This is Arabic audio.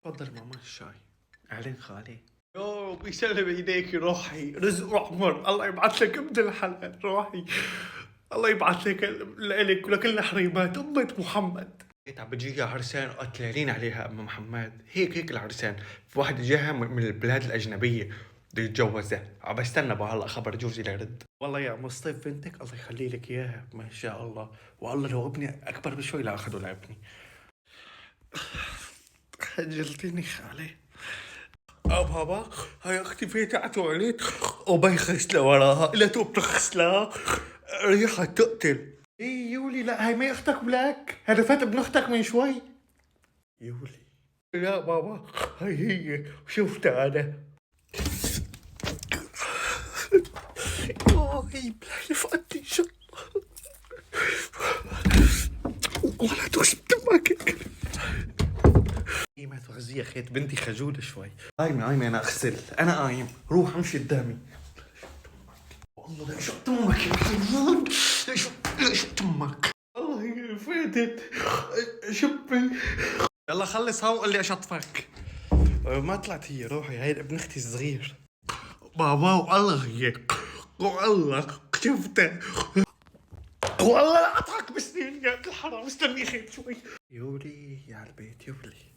تفضل ماما الشاي. اهلين خالي. يو بيسلم ايديك روحي، رزق وعمر، الله يبعث لك ابن الحلال روحي، الله يبعث لك لك ولكل حريمات أمة محمد. عم بتجيها عرسان قتلانين عليها أم محمد، هيك العرسان، في واحد جاها من البلاد الأجنبية بده يتجوزها، عم بستنى بقى هلا خبر جوزي ليرد. والله يا مصطفى بنتك الله يخلي لك إياها ما شاء الله، والله لو ابني أكبر بشوي لأخذه لابني. خجلتني خالي. بابا هاي اختي في تاعته عليك وبيخس لوراها الا تو بتغسلها ريحة تقتل. ايه يولي لا هاي ما اختك بلاك، هذا فات ابن اختك من شوي. يولي لا بابا هاي هي شفتها انا. هي بلاي فقدتي شو ولا تغش بتمك. ايه ما تغزيها خيط بنتي خجولة شوي. قايمة انا اغسل، انا قايم روح امشي قدامي. والله لا شو تمك يا حيوان، شو تمك. والله هي فاتت شبي. يلا خلص هاو قل لي اشطفك. ما طلعت هي روحي، هاي ابن اختي الصغير. بابا والله هي والله شفته والله لا اضحك بسنين يا الحرام استني خير شوي. يولي يا البيت يولي.